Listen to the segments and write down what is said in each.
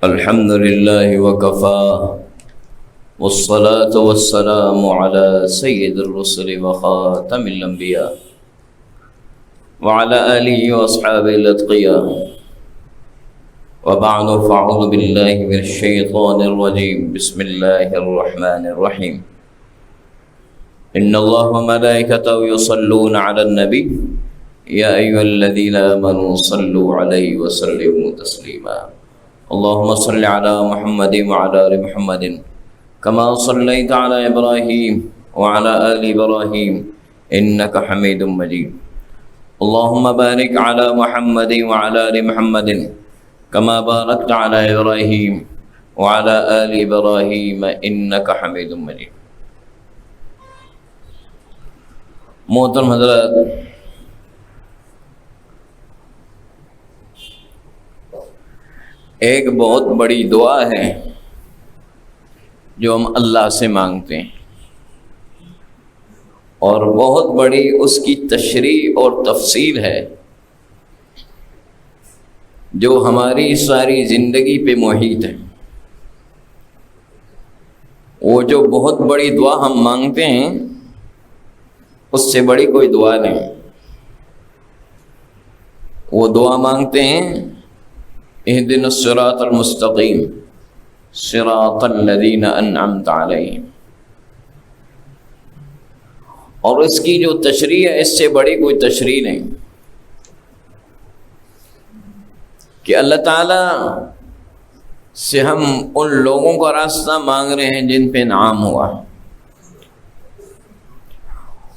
الحمد لله وكفى والصلاة والسلام على سيد الرسل وخاتم الأنبياء وعلى آله وأصحابه الأتقياء وبعد فأعوذ بالله من الشيطان الرجيم بسم الله الرحمن الرحيم إن الله وملائكته يصلون على النبي يا أيها الذين آمنوا صلوا عليه وسلموا تسليما اللهم صل على محمد وعلى آل محمد كما صليت على إبراهيم وعلى آل إبراهيم إنك حميد مجيد اللهم بارك على محمد وعلى آل محمد كما باركت على إبراهيم وعلى آل إبراهيم إنك حميد مجيد. محترم حضرات، ایک بہت بڑی دعا ہے جو ہم اللہ سے مانگتے ہیں، اور بہت بڑی اس کی تشریح اور تفصیل ہے جو ہماری ساری زندگی پہ محیط ہے. وہ جو بہت بڑی دعا ہم مانگتے ہیں اس سے بڑی کوئی دعا نہیں. وہ دعا مانگتے ہیں اہدنا الصراط المستقیم صراط الذین انعمت علیہم، اور اس کی جو تشریح ہے اس سے بڑی کوئی تشریح نہیں کہ اللہ تعالیٰ سے ہم ان لوگوں کا راستہ مانگ رہے ہیں جن پہ انعام ہوا،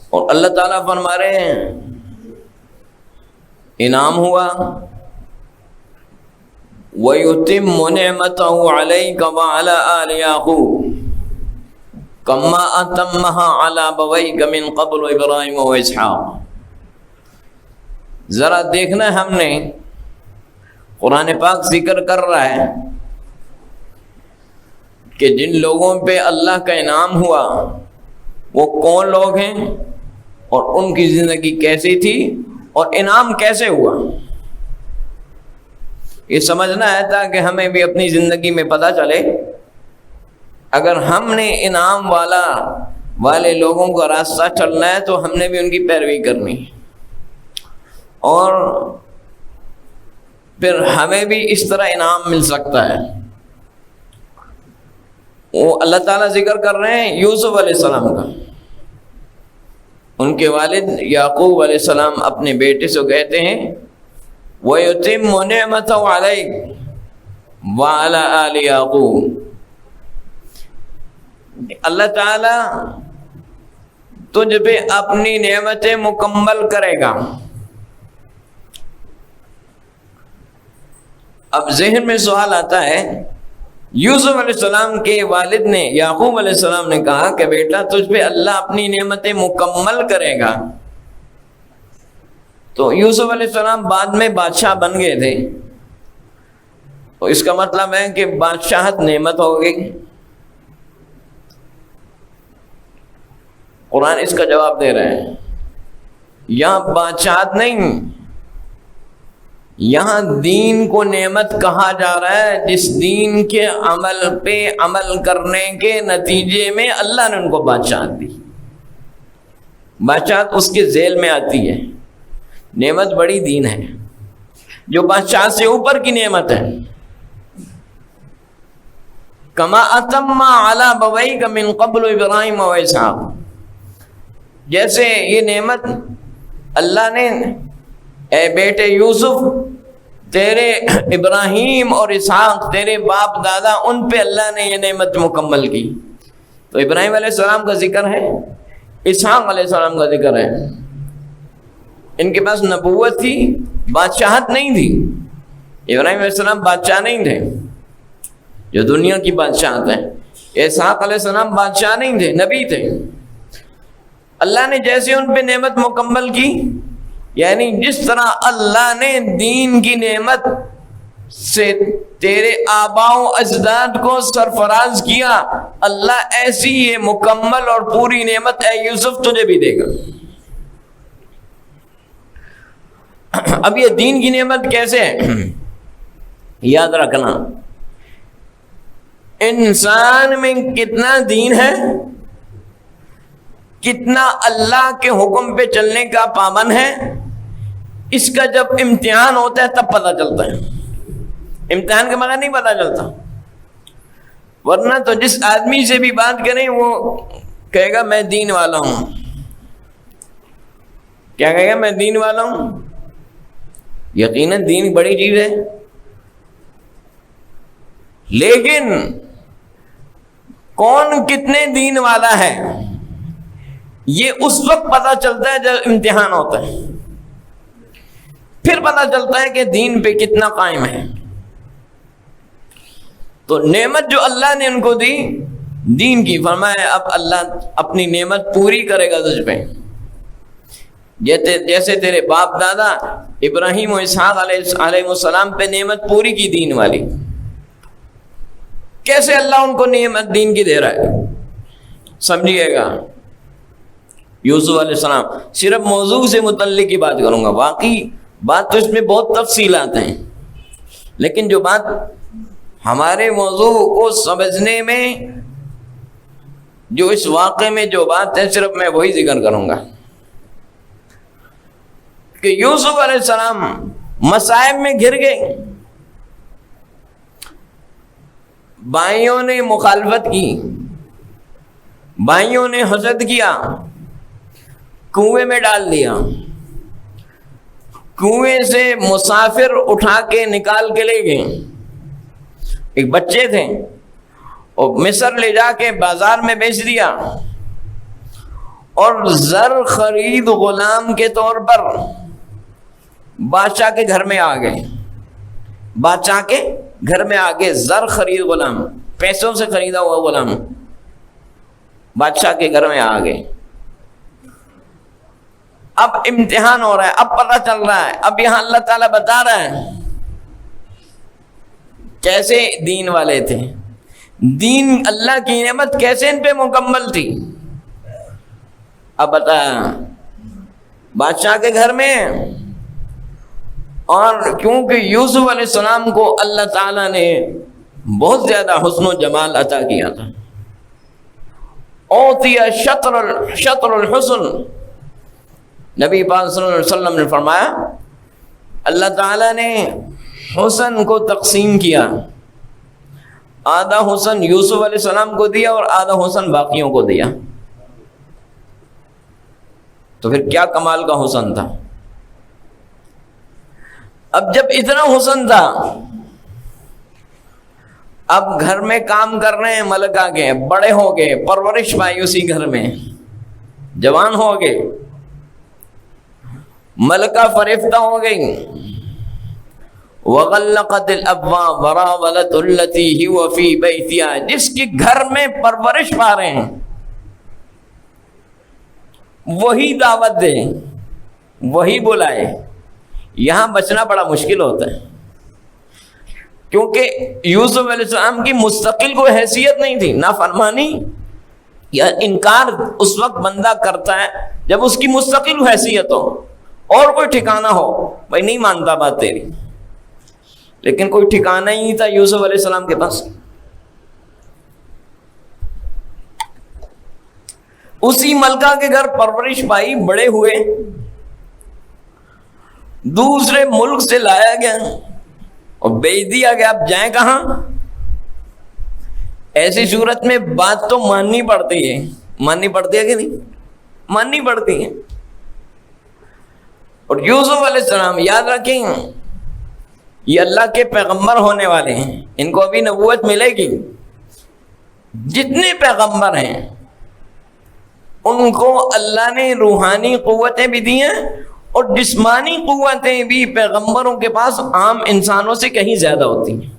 اور اللہ تعالیٰ فرما رہے ہیں انعام ہوا وَيُتِمُّ نِعْمَتَهُ عَلَيْكَ وَعَلَىٰ آلِ يَعْقُوبَ كَمَّا أَتَمَّهَا عَلَىٰ أَبَوَيْكَ مِن قَبْلُ إِبْرَاهِيمَ وَإِسْحَاقَ. ذرا دیکھنا ہے ہم نے قرآن پاک ذکر کر رہا ہے کہ جن لوگوں پہ اللہ کا انعام ہوا وہ کون لوگ ہیں اور ان کی زندگی کیسی تھی اور انعام کیسے ہوا. یہ سمجھنا ہے تاکہ ہمیں بھی اپنی زندگی میں پتہ چلے اگر ہم نے انعام والے لوگوں کا راستہ چلنا ہے تو ہم نے بھی ان کی پیروی کرنی، اور پھر ہمیں بھی اس طرح انعام مل سکتا ہے. وہ اللہ تعالیٰ ذکر کر رہے ہیں یوسف علیہ السلام کا. ان کے والد یعقوب علیہ السلام اپنے بیٹے سے کہتے ہیں وَيُتِمُّ نِعْمَتَهُ عَلَيْكَ وَعَلَىٰ آلِ يَعْقُوبَ. اللہ تعالیٰ تجھ پہ اپنی نعمتیں مکمل کرے گا. اب ذہن میں سوال آتا ہے، یوسف علیہ السلام کے والد نے یعقوب علیہ السلام نے کہا کہ بیٹا تجھ پہ اللہ اپنی نعمتیں مکمل کرے گا، تو یوسف علیہ السلام بعد میں بادشاہ بن گئے تھے، تو اس کا مطلب ہے کہ بادشاہت نعمت ہو گئی. قرآن اس کا جواب دے رہے ہیں یہاں بادشاہت نہیں، یہاں دین کو نعمت کہا جا رہا ہے جس دین کے عمل پہ عمل کرنے کے نتیجے میں اللہ نے ان کو بادشاہت دی. بادشاہت اس کے ذیل میں آتی ہے. نعمت بڑی دین ہے جو بادشاہ سے اوپر کی نعمت ہے. کما اتم علی ابویک من قبل ابراہیم و اسحاق، جیسے یہ نعمت اللہ نے اے بیٹے یوسف تیرے ابراہیم اور اسحاق تیرے باپ دادا ان پہ اللہ نے یہ نعمت مکمل کی. تو ابراہیم علیہ السلام کا ذکر ہے، اسحاق علیہ السلام کا ذکر ہے. ان کے پاس نبوت تھی، بادشاہت نہیں تھی. ابراہیم علیہ السلام بادشاہ نہیں تھے جو دنیا کی بادشاہت ہے. اسحاق علیہ السلام بادشاہ نہیں تھے، نبی تھے. اللہ نے جیسے ان پہ نعمت مکمل کی، یعنی جس طرح اللہ نے دین کی نعمت سے تیرے آباء و اجداد کو سرفراز کیا، اللہ ایسی یہ مکمل اور پوری نعمت اے یوسف تجھے بھی دے گا. اب یہ دین کی نعمت کیسے ہے؟ یاد رکھنا انسان میں کتنا دین ہے، کتنا اللہ کے حکم پہ چلنے کا پابند ہے، اس کا جب امتحان ہوتا ہے تب پتہ چلتا ہے، امتحان کے بغیر نہیں پتہ چلتا۔ ورنہ تو جس آدمی سے بھی بات کریں وہ کہے گا میں دین والا ہوں، کیا کہے گا؟ میں دین والا ہوں۔ یقیناً دین بڑی چیز ہے، لیکن کون کتنے دین والا ہے یہ اس وقت پتہ چلتا ہے جب امتحان ہوتا ہے، پھر پتہ چلتا ہے کہ دین پہ کتنا قائم ہے۔ تو نعمت جو اللہ نے ان کو دی دین کی، فرمایا اب اللہ اپنی نعمت پوری کرے گا تجھ پہ، جیسے تیرے باپ دادا ابراہیم و اسحاق علیہ السلام پہ نعمت پوری کی دین والی، کیسے اللہ ان کو نعمت دین کی دے رہا ہے سمجھیے گا۔ یوسف علیہ السلام، صرف موضوع سے متعلق کی بات کروں گا، واقعی بات تو اس میں بہت تفصیلات ہیں، لیکن جو بات ہمارے موضوع کو سمجھنے میں جو اس واقعے میں جو بات ہے صرف میں وہی ذکر کروں گا کہ یوسف علیہ السلام مصائب میں گر گئے، بھائیوں نے مخالفت کی، بھائیوں نے حسد کیا، کنویں میں ڈال دیا، کنویں سے مسافر اٹھا کے نکال کے لے گئے، ایک بچے تھے اور مصر لے جا کے بازار میں بیچ دیا، اور زر خرید غلام کے طور پر بادشاہ کے گھر میں آ گئے، بادشاہ کے گھر میں آ کے زر خرید غلام، پیسوں سے خریدا ہوا غلام بادشاہ کے گھر میں آ گئے۔ اب امتحان ہو رہا ہے، اب پتہ چل رہا ہے، اب یہاں اللہ تعالیٰ بتا رہا ہے کیسے دین والے تھے، دین اللہ کی نعمت کیسے ان پہ مکمل تھی۔ اب بتا بادشاہ کے گھر میں، اور کیونکہ یوسف علیہ السلام کو اللہ تعالیٰ نے بہت زیادہ حسن و جمال عطا کیا تھا، اوتی شطر الحسن، نبی پاک صلی اللہ علیہ وسلم نے فرمایا اللہ تعالیٰ نے حسن کو تقسیم کیا، آدھا حسن یوسف علیہ السلام کو دیا اور آدھا حسن باقیوں کو دیا۔ تو پھر کیا کمال کا حسن تھا۔ اب جب اتنا حسن تھا، اب گھر میں کام کر رہے ہیں، ملک آ گئے، بڑے ہو گئے، پرورش پائی اسی گھر میں، جوان ہو گئے، ملکہ فریفتہ ہو گئی، وغلقت الابواب وراودت التي هو في بيتها، جس کے گھر میں پرورش پا رہے ہیں وہی دعوت دے، وہی بلائے۔ یہاں بچنا بڑا مشکل ہوتا ہے، کیونکہ یوسف علیہ السلام کی مستقل کوئی حیثیت نہیں تھی، نافرمانی یا انکار اس وقت بندہ کرتا ہے جب اس کی مستقل حیثیت ہو اور کوئی ٹھکانہ ہو، بھائی نہیں مانتا بات تیری، لیکن کوئی ٹھکانہ ہی نہیں تھا یوسف علیہ السلام کے پاس۔ اسی ملکہ کے گھر پرورش پائی، بڑے ہوئے، دوسرے ملک سے لایا گیا اور بیچ دیا گیا، اب جائیں کہاں؟ ایسی صورت میں بات تو ماننی پڑتی ہے، ماننی پڑتی ہے کہ نہیں؟ ماننی پڑتی ہے۔ اور یوسف علیہ السلام یاد رکھیں یہ اللہ کے پیغمبر ہونے والے ہیں، ان کو ابھی نبوت ملے گی۔ جتنے پیغمبر ہیں ان کو اللہ نے روحانی قوتیں بھی دی ہیں اور جسمانی قوتیں بھی پیغمبروں کے پاس عام انسانوں سے کہیں زیادہ ہوتی ہیں۔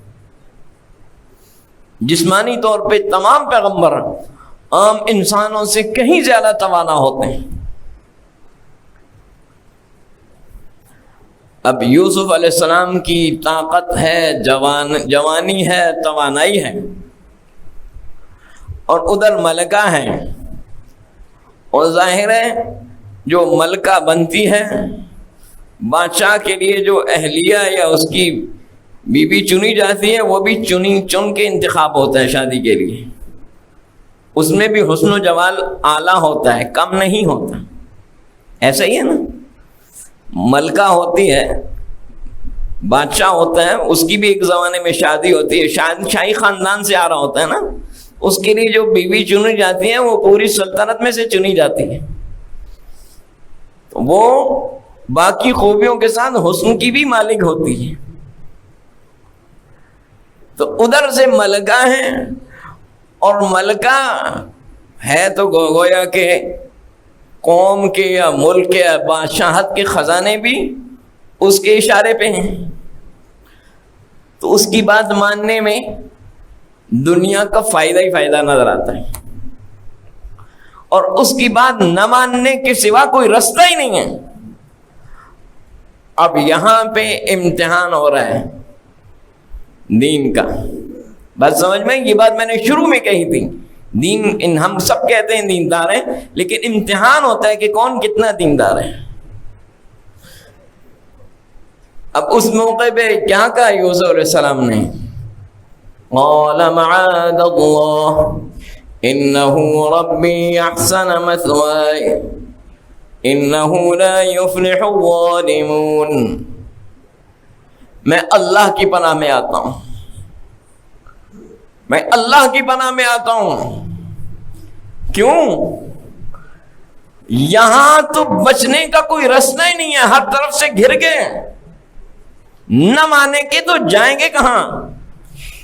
جسمانی طور پہ تمام پیغمبر عام انسانوں سے کہیں زیادہ توانا ہوتے ہیں۔ اب یوسف علیہ السلام کی طاقت ہے، جوانی ہے، توانائی ہے، اور ادھر ملکہ ہے، اور ظاہر ہے جو ملکہ بنتی ہے بادشاہ کے لیے جو اہلیہ یا اس کی بیوی چنی جاتی ہے، وہ بھی چن کے انتخاب ہوتا ہے شادی کے لیے، اس میں بھی حسن و جمال اعلیٰ ہوتا ہے، کم نہیں ہوتا. ایسا ہی ہے نا، ملکہ ہوتی ہے، بادشاہ ہوتا ہے، اس کی بھی ایک زمانے میں شادی ہوتی ہے، شاہی خاندان سے آ رہا ہوتا ہے نا، اس کے لیے جو بیوی چنی جاتی ہے وہ پوری سلطنت میں سے چنی جاتی ہے، وہ باقی خوبیوں کے ساتھ حسن کی بھی مالک ہوتی ہے. تو ادھر سے ملکہ ہیں، اور ملکہ ہے تو گویا کہ قوم کے یا ملک کے بادشاہت کے خزانے بھی اس کے اشارے پہ ہیں. تو اس کی بات ماننے میں دنیا کا فائدہ ہی فائدہ نظر آتا ہے، اور اس کی بات نہ ماننے کے سوا کوئی رستہ ہی نہیں ہے. اب یہاں پہ امتحان ہو رہا ہے دین کا. بات سمجھ میں، یہ بات میں نے شروع میں کہی تھی، دین ہم سب کہتے ہیں دیندار ہیں، لیکن امتحان ہوتا ہے کہ کون کتنا دیندار ہے. اب اس موقع پہ کیا کہا یوسف علیہ السلام نے؟ قال معاذ اللہ انہ ربی احسن مثواي انہ لا یفلح الظالمون. میں اللہ کی پناہ میں آتا ہوں، میں اللہ کی پناہ میں آتا ہوں. کیوں؟ یہاں تو بچنے کا کوئی راستہ ہی نہیں ہے، ہر طرف سے گھر گئے، نہ مانے کے تو جائیں گے کہاں؟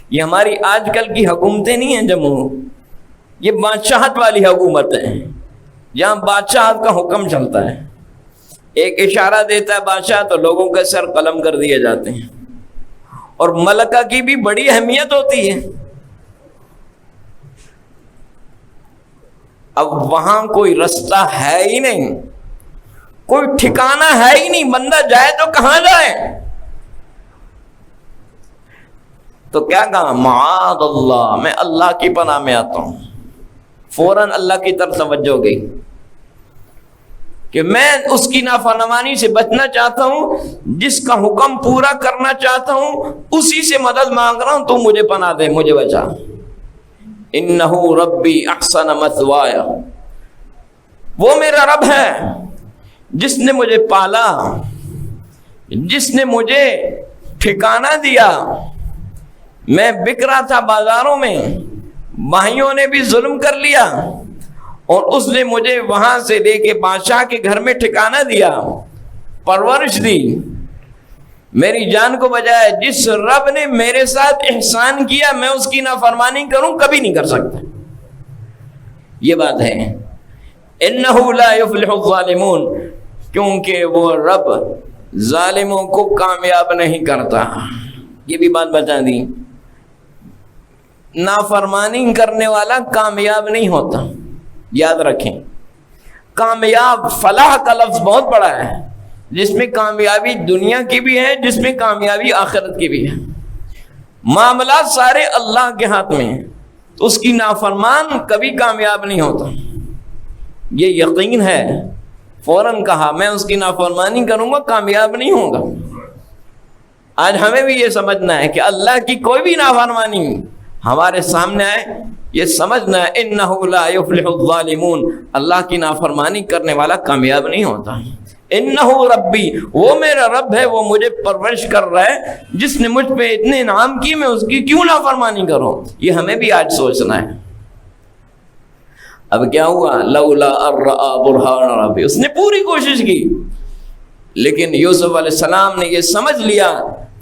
یہ ہماری آج کل کی حکومتیں نہیں ہیں جمہور، یہ بادشاہت والی حکومت ہے، جہاں بادشاہت کا حکم چلتا ہے. ایک اشارہ دیتا ہے بادشاہ تو لوگوں کے سر قلم کر دیے جاتے ہیں. اور ملکہ کی بھی بڑی اہمیت ہوتی ہے. اب وہاں کوئی رستہ ہے ہی نہیں، کوئی ٹھکانہ ہے ہی نہیں، بندہ جائے تو کہاں جائے؟ تو کیا کہا؟ معاذ اللہ، میں اللہ کی پناہ میں آتا ہوں. فوراً اللہ کی طرف توجہ گئی کہ میں اس کی نافرمانی سے بچنا چاہتا ہوں، جس کا حکم پورا کرنا چاہتا ہوں اسی سے مدد مانگ رہا ہوں، تو مجھے پناہ دے، مجھے بچا. انہ ربی احسن مثواي، وہ میرا رب ہے جس نے مجھے پالا، جس نے مجھے ٹھکانہ دیا. میں بک رہا تھا بازاروں میں، بھائیوں نے بھی ظلم کر لیا، اور اس نے مجھے وہاں سے لے کے بادشاہ کے گھر میں ٹھکانہ دیا، پرورش دی، میری جان کو بچایا. جس رب نے میرے ساتھ احسان کیا میں اس کی نافرمانی کروں؟ کبھی نہیں کر سکتا. یہ بات ہے. انہ لا یفلح الظالمون، کیونکہ وہ رب ظالموں کو کامیاب نہیں کرتا. یہ بھی بات بتا دی، نافرمانی کرنے والا کامیاب نہیں ہوتا. یاد رکھیں، کامیاب، فلاح کا لفظ بہت بڑا ہے، جس میں کامیابی دنیا کی بھی ہے، جس میں کامیابی آخرت کی بھی ہے. معاملات سارے اللہ کے ہاتھ میں ہیں، تو اس کی نافرمان کبھی کامیاب نہیں ہوتا. یہ یقین ہے. فوراً کہا میں اس کی نافرمانی کروں گا، کامیاب نہیں ہوگا. آج ہمیں بھی یہ سمجھنا ہے کہ اللہ کی کوئی بھی نافرمانی ہمارے سامنے آئے، یہ سمجھنا ہے انہ لا یفلح الظالمون، اللہ کی نافرمانی کرنے والا کامیاب نہیں ہوتا. انہ ربی، وہ میرا رب ہے، وہ مجھے پرورش کر رہا ہے، جس نے مجھ پہ اتنے انعام کی، میں اس کی کیوں نافرمانی کروں؟ یہ ہمیں بھی آج سوچنا ہے. اب کیا ہوا؟ لولا ان رأى برہان ربی، اس نے پوری کوشش کی، لیکن یوسف علیہ السلام نے یہ سمجھ لیا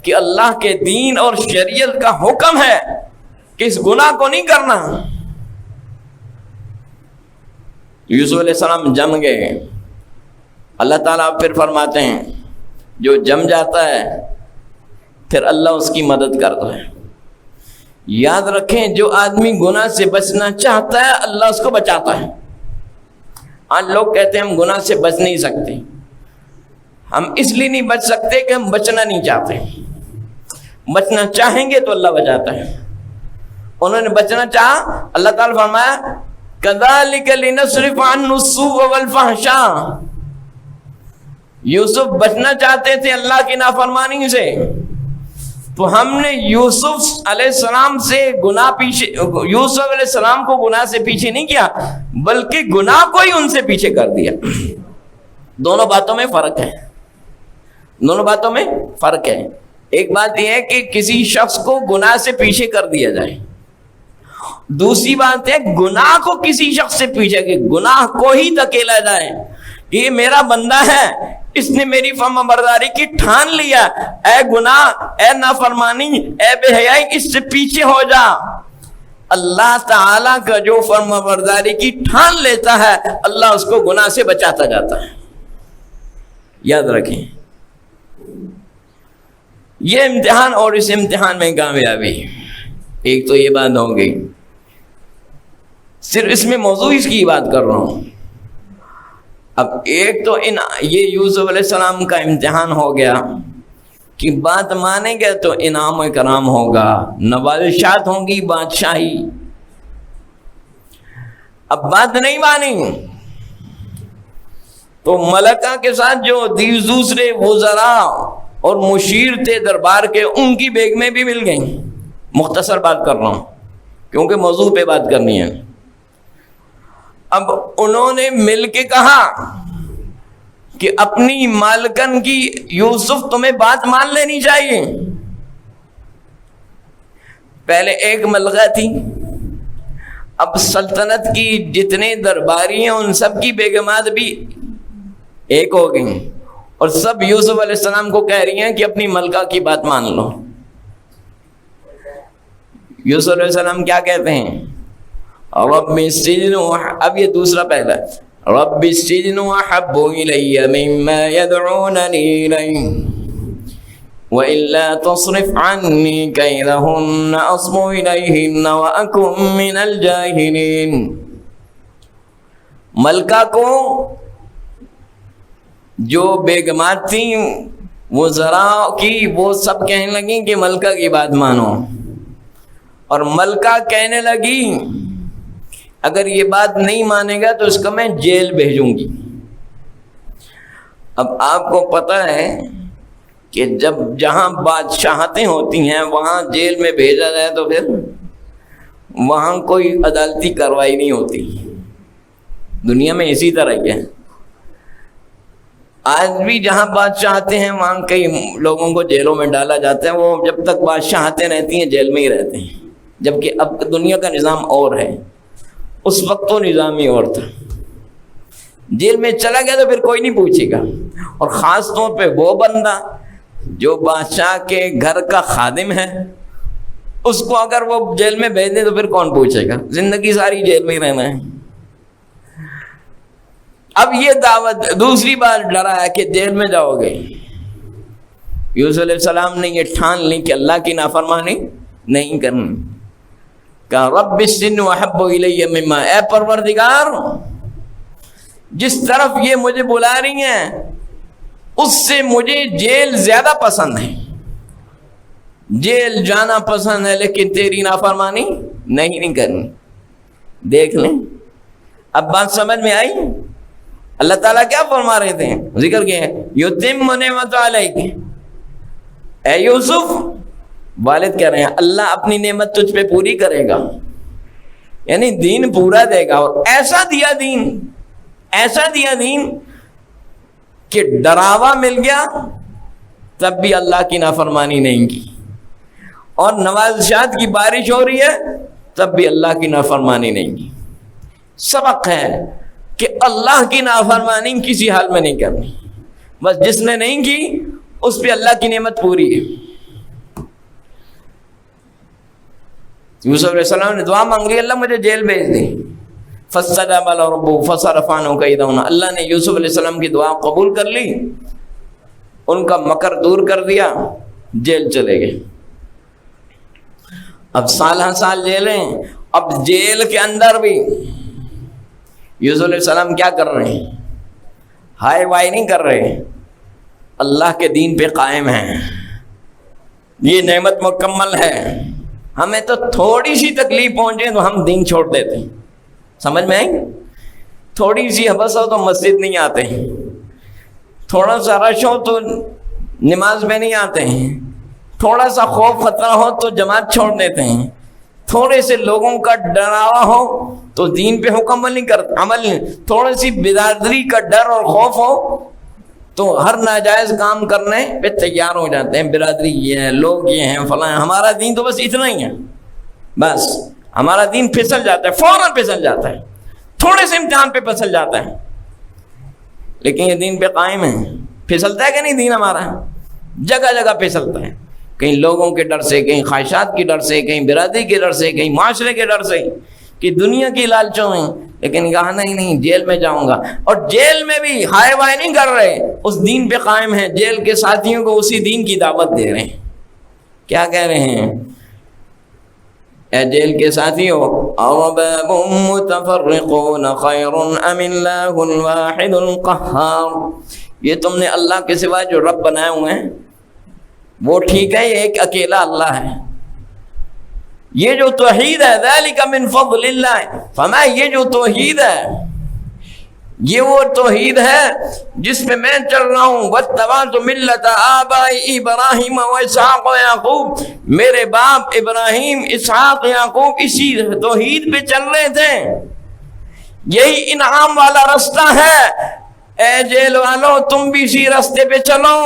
کہ اللہ کے دین اور شریعت کا حکم ہے کہ اس گناہ کو نہیں کرنا. یوسف علیہ السلام جم گئے. اللہ تعالیٰ پھر فرماتے ہیں جو جم جاتا ہے پھر اللہ اس کی مدد کرتا ہے. یاد رکھیں، جو آدمی گناہ سے بچنا چاہتا ہے اللہ اس کو بچاتا ہے. آج لوگ کہتے ہیں ہم گناہ سے بچ نہیں سکتے. ہم اس لیے نہیں بچ سکتے کہ ہم بچنا نہیں چاہتے. بچنا چاہیں گے تو اللہ بچاتا ہے. انہوں نے بچنا چاہا، اللہ تعالیٰ فرمایا کذالک لنصرف عنہ السوء والفحشاء. یوسف بچنا چاہتے تھے اللہ کی نافرمانی سے، تو ہم نے یوسف علیہ السلام سے یوسف علیہ السلام کو گناہ سے پیچھے نہیں کیا، بلکہ گناہ کو ہی ان سے پیچھے کر دیا۔ دونوں باتوں میں فرق ہے، دونوں باتوں میں فرق ہے۔ ایک بات یہ ہے کہ کسی شخص کو گناہ سے پیچھے کر دیا جائے، دوسری بات ہے گناہ کو کسی شخص سے پیچھے، کہ گناہ کو ہی دھکیلا جائے، یہ میرا بندہ ہے، اس نے میری فرما برداری کی ٹھان لیا، اے گناہ، اے نافرمانی، اے بے حیائی، اس سے پیچھے ہو جا۔ اللہ تعالیٰ کا جو فرما برداری کی ٹھان لیتا ہے، اللہ اس کو گناہ سے بچاتا جاتا ہے۔ یاد رکھیں یہ امتحان، اور اس امتحان میں کامیابی، ایک تو یہ بات ہو گئی۔ صرف اس میں موضوع اس کی بات کر رہا ہوں۔ اب ایک تو یہ یوسف علیہ السلام کا امتحان ہو گیا کہ بات مانیں گے تو انعام و اکرام ہوگا، نوازشات ہوں گی، بادشاہی۔ اب بات نہیں مانی تو ملکہ کے ساتھ جو دوسرے وزراء اور مشیر تھے دربار کے، ان کی بیگمیں بھی مل گئیں۔ مختصر بات کر رہا ہوں کیونکہ موضوع پہ بات کرنی ہے۔ اب انہوں نے مل کے کہا کہ اپنی مالکن کی، یوسف تمہیں بات مان لینی چاہیے۔ پہلے ایک ملکہ تھی، اب سلطنت کی جتنے درباری ہیں ان سب کی بیگمات بھی ایک ہو گئی، اور سب یوسف علیہ السلام کو کہہ رہی ہیں کہ اپنی ملکہ کی بات مان لو۔ یوسف علیہ السلام کیا کہتے ہیں؟ رب السجن، اب یہ دوسرا پہلا، رب السجن احب الی مما یدعوننی الیہ وَإِلَّا تَصْرِفْ عَنِّي كَيْدَهُنَّ أَصْبُ إِلَيْهِنَّ وَأَكُن مِّنَ الْجَاهِلِينَ۔ ملکہ کو جو بیگمات تھیں وزراء کی، وہ سب کہنے لگیں کہ ملکہ کی بات مانو، اور ملکہ کہنے لگی اگر یہ بات نہیں مانے گا تو اس کو میں جیل بھیجوں گی۔ اب آپ کو پتہ ہے کہ جب جہاں بادشاہتیں ہوتی ہیں وہاں جیل میں بھیجا جائے تو پھر وہاں کوئی عدالتی کارروائی نہیں ہوتی۔ دنیا میں اسی طرح ہے، آج بھی جہاں بادشاہتیں ہیں وہاں کئی لوگوں کو جیلوں میں ڈالا جاتا ہے، وہ جب تک بادشاہتیں رہتی ہیں جیل میں ہی رہتے ہیں، جبکہ اب دنیا کا نظام اور ہے، اس وقت تو نظام ہی اور تھا۔ جیل میں چلا گیا تو پھر کوئی نہیں پوچھے گا، اور خاص طور پہ وہ بندہ جو بادشاہ کے گھر کا خادم ہے، اس کو اگر وہ جیل میں بھیج دے تو پھر کون پوچھے گا؟ زندگی ساری جیل میں ہی رہنا ہے۔ اب یہ دعوت دوسری بار ڈرا ہے کہ جیل میں جاؤ گے۔ یوسف علیہ السلام نے یہ ٹھان لی کہ اللہ کی نافرمانی نہیں کرنی، کہا رب السجن احب الی مما، اے پروردگار جس طرف یہ مجھے بلا رہی ہیں اس سے مجھے جیل زیادہ پسند ہے، جیل جانا پسند ہے، لیکن تیری نافرمانی نہیں کرنی۔ دیکھ لیں اب بات سمجھ میں آئی؟ اللہ تعالیٰ کیا فرما رہے تھے؟ ذکر کیا ہے یتم نعمت علیک، اے یوسف، والد کہہ رہے ہیں اللہ اپنی نعمت تجھ پہ پوری کرے گا، یعنی دین پورا دے گا، اور ایسا دیا دین، ایسا دیا دین کہ ڈراوا مل گیا تب بھی اللہ کی نافرمانی نہیں کی، اور نوازشات کی بارش ہو رہی ہے تب بھی اللہ کی نافرمانی نہیں کی۔ سبق ہے کہ اللہ کی نافرمانی کسی حال میں نہیں کرنی، بس جس نے نہیں کی اس پہ اللہ کی نعمت پوری ہے۔ یوسف علیہ السلام نے دعا مانگ لی، اللہ مجھے جیل بھیج دی، فاستجاب له ربه فصرف عنه كيدهن، اللہ نے یوسف علیہ السلام کی دعا قبول کر لی، ان کا مکر دور کر دیا، جیل چلے گئے۔ اب سالہ سال جیلیں، اب جیل کے اندر بھی یوسف علیہ السلام کیا کر رہے ہیں؟ ہائے وائے نہیں کر رہے، اللہ کے دین پہ قائم ہیں، یہ نعمت مکمل ہے، ہمیں تو تھوڑی سی تکلیف پہنچے تو ہم دین چھوڑ دیتے ہیں۔ سمجھ میں آئی؟ تھوڑی سی حبس ہو تو مسجد نہیں آتے ہیں، تھوڑا سا رش ہو تو نماز میں نہیں آتے ہیں، تھوڑا سا خوف خطرہ ہو تو جماعت چھوڑ دیتے ہیں، تھوڑے سے لوگوں کا ڈراوا ہو تو دین پہ حکم عمل نہیں، تھوڑی سی برادری کا ڈر اور خوف ہو تو ہر ناجائز کام کرنے پہ تیار ہو جاتے ہیں، برادری یہ ہے، لوگ یہ ہیں، فلاں۔ ہمارا دین تو بس اتنا ہی ہے، بس ہمارا دین پھسل جاتا ہے، فوراً پھسل جاتا ہے، تھوڑے سے امتحان پہ پھسل جاتا ہے، لیکن یہ دین پہ قائم ہے۔ پھسلتا ہے کہ نہیں دین ہمارا؟ جگہ جگہ پھسلتا ہے، کہیں لوگوں کے ڈر سے، کہیں خواہشات کے ڈر سے، کہیں برادری کے ڈر سے، کہیں معاشرے کے ڈر سے، کہ دنیا کی لالچوں میں، لیکن کہا نہیں جیل میں جاؤں گا، اور جیل میں بھی ہائے وائے نہیں کر رہے، اس دین پہ قائم ہے، جیل کے ساتھیوں کو اسی دین کی دعوت دے رہے ہیں۔ کیا کہہ رہے ہیں؟ اے جیل کے ساتھیوں، اَوَبَابٌ مُتَفَرِّقُونَ خَيْرٌ أَمِ اللَّهُ الْوَاحِدُ الْقَهَّارُ، یہ تم نے اللہ کے سوا جو رب بنائے ہوئے ہیں وہ ٹھیک ہے، یہ ایک اکیلا اللہ ہے۔ یہ جو توحید ہے، ذَلِكَ مِن فَضْلِ اللَّهِ، فرمایا یہ جو توحید ہے یہ وہ توحید ہے جس میں میں چل رہا ہوں۔ وَاتَّبَعْتُ مِلَّةَ آبَائِي إِبْرَاهِيمَ وَإِسْحَاقَ وَيَعْقُوبَ، میرے باپ ابراہیم، اسحاق، یعقوب اسی توحید پہ چل رہے تھے، یہی انعام والا رستہ ہے۔ اے جیل والوں، تم بھی اسی رستے پہ چلو۔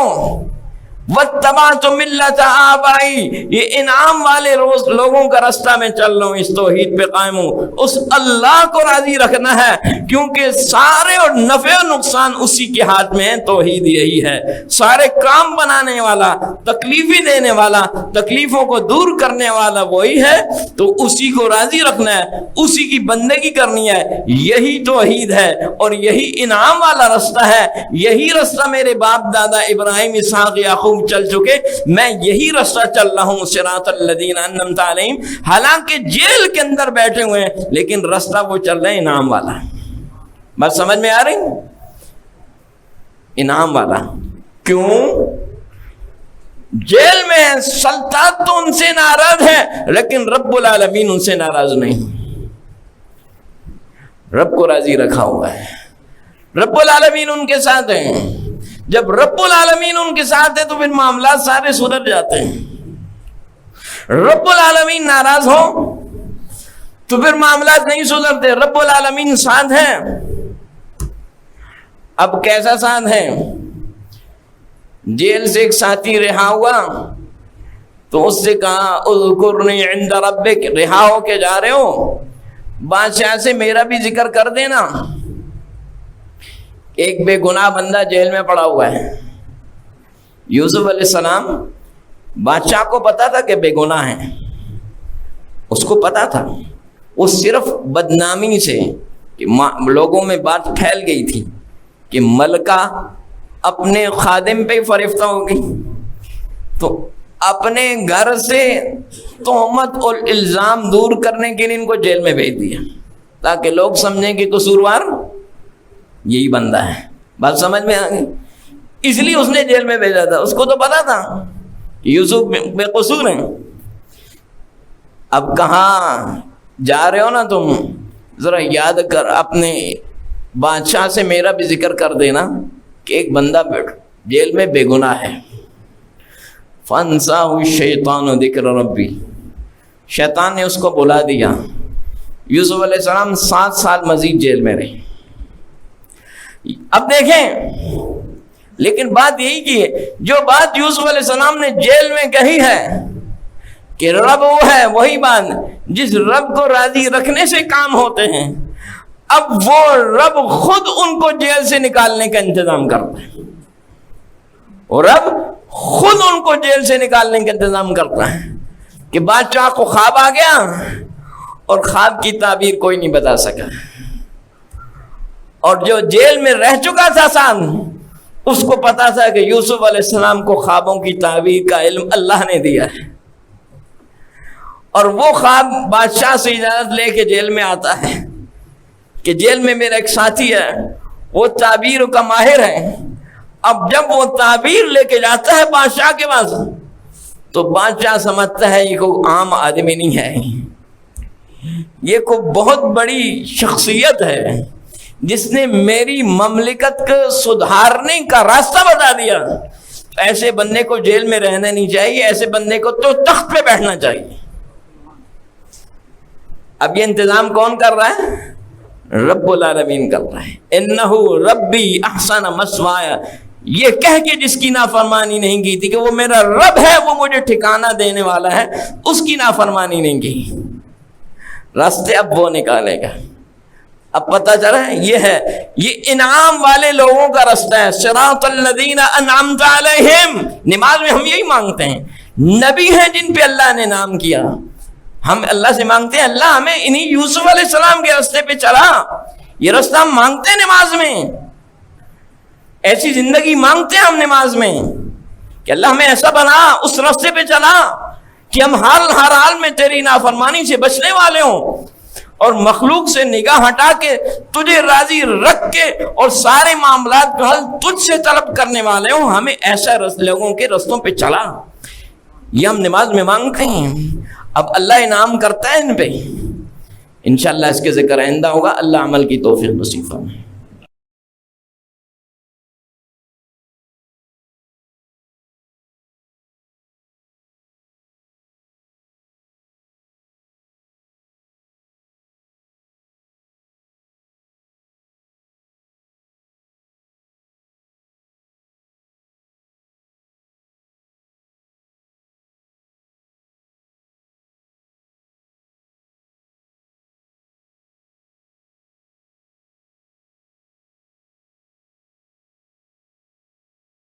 وَاتَّبَعْتُ مِلَّةَ آبَائِي، یہ انعام والے لوگوں کا رستہ میں چل رہا ہوں، اس توحید پہ قائم ہوں۔ اس اللہ کو راضی رکھنا ہے، کیونکہ سارے اور نفع و نقصان اسی کے ہاتھ میں ہے، توحید یہی ہے۔ سارے کام بنانے والا، تکلیفی دینے والا، تکلیفوں کو دور کرنے والا وہی ہے، تو اسی کو راضی رکھنا ہے، اسی کی بندگی کرنی ہے، یہی توحید ہے اور یہی انعام والا رستہ ہے۔ یہی رستہ میرے باپ دادا ابراہیم، اسحاق، یعقوب چل چکے، میں یہی رستہ چل رہا ہوں، صراط الذین انعمت علیہم۔ حالانکہ جیل کے اندر بیٹھے ہوئے ہیں، لیکن رستہ وہ چل رہے ہیں انعام والا۔ بات سمجھ میں آ رہی؟ انعام والا۔ کیوں؟ جیل میں سلطنت تو ان سے ناراض ہے، لیکن رب العالمین ان سے ناراض نہیں، رب کو راضی رکھا ہوا ہے، رب العالمین ان کے ساتھ ہیں۔ جب رب العالمین ان کے ساتھ ہے تو پھر معاملات سارے سدھر جاتے ہیں۔ رب العالمین ناراض ہو تو پھر معاملات نہیں سدھرتے، رب العالمین ساتھ ہیں۔ اب کیسا ساتھ ہے؟ جیل سے ایک ساتھی رہا ہوا تو اس سے کہا اذکرنی عند ربک، رہا ہو کے جا رہے ہو، بادشاہ سے میرا بھی ذکر کر دینا۔ ایک بے گناہ بندہ جیل میں پڑا ہوا ہے، یوسف علیہ السلام بادشاہ کو پتا تھا کہ بے گناہ ہے، اس کو پتا تھا، وہ صرف بدنامی سے کہ لوگوں میں بات پھیل گئی تھی کہ ملکہ اپنے خادم پہ فریفتہ ہو گئی، تو اپنے گھر سے تہمت اور الزام دور کرنے کے لیے ان کو جیل میں بھیج دیا تاکہ لوگ سمجھیں کہ قصوروار یہی بندہ ہے۔ بات سمجھ میں آ گئی؟ اس لیے اس نے جیل میں بھیجا تھا، اس کو تو پتا تھا کہ یوسف بے قصور ہیں۔ اب کہاں جا رہے ہو نا تم، ذرا یاد کر، اپنے بادشاہ سے میرا بھی ذکر کر دینا کہ ایک بندہ جیل میں بے گناہ ہے۔ فَانْسَاهُ الشَّيْطَانُ ذِكْرَ رَبِّهِ، شیطان نے اس کو بلا دیا۔ یوسف علیہ السلام 7 سال مزید جیل میں رہے۔ اب دیکھیں، لیکن بات یہی کی ہے، جو بات یوسف علیہ السلام نے جیل میں کہی ہے کہ رب وہ ہے، وہی بات جس رب کو راضی رکھنے سے کام ہوتے ہیں، اب وہ رب خود ان کو جیل سے نکالنے کا انتظام کرتا ہے، اور رب خود ان کو جیل سے نکالنے کا انتظام کرتا ہے کہ بادشاہ کو خواب آ گیا اور خواب کی تعبیر کوئی نہیں بتا سکا، اور جو جیل میں رہ چکا تھا سان، اس کو پتا تھا کہ یوسف علیہ السلام کو خوابوں کی تعبیر کا علم اللہ نے دیا ہے، اور وہ خواب بادشاہ سے اجازت لے کے جیل میں آتا ہے کہ جیل میں میرا ایک ساتھی ہے، وہ تعبیر کا ماہر ہے۔ اب جب وہ تعبیر لے کے جاتا ہے بادشاہ کے پاس، تو بادشاہ سمجھتا ہے یہ کوئی عام آدمی نہیں ہے، یہ کوئی بہت بڑی شخصیت ہے جس نے میری مملکت کو سدھارنے کا راستہ بتا دیا۔ تو ایسے بندے کو جیل میں رہنا نہیں چاہیے، ایسے بندے کو تو تخت پہ بیٹھنا چاہیے۔ اب یہ انتظام کون کر رہا ہے؟ رب العالمین کر رہا ہے۔ انہ ربی احسن مثوایا، یہ کہہ کے جس کی نافرمانی نہیں کی تھی کہ وہ میرا رب ہے، وہ مجھے ٹھکانہ دینے والا ہے، اس کی نافرمانی نہیں کی، راستے اب وہ نکالے گا۔ اب پتہ چلا یہ ہے، یہ انعام والے لوگوں کا راستہ ہے۔ صراط الذین انعمت علیہم، نماز میں ہم یہی مانگتے ہیں، نبی ہیں جن پہ اللہ نے انعام کیا، ہم اللہ سے مانگتے ہیں اللہ ہمیں انہی یوسف علیہ السلام کے راستے پہ چلا، یہ راستہ ہم مانگتے ہیں نماز میں، ایسی زندگی مانگتے ہیں ہم نماز میں کہ اللہ ہمیں ایسا بنا، اس راستے پہ چلا کہ ہم ہر حال میں تیری نافرمانی سے بچنے والے ہوں، اور مخلوق سے نگاہ ہٹا کے تجھے راضی رکھ کے اور سارے معاملات کا حل تجھ سے طلب کرنے والے ہوں، ہمیں ایسا لوگوں کے رستوں پہ چلا، یہ ہم نماز میں مانگتے ہیں۔ اب اللہ انعام کرتا ہے ان پہ، انشاءاللہ اس کے ذکر آئندہ ہوگا۔ اللہ عمل کی توفیق نصیب فرمائے۔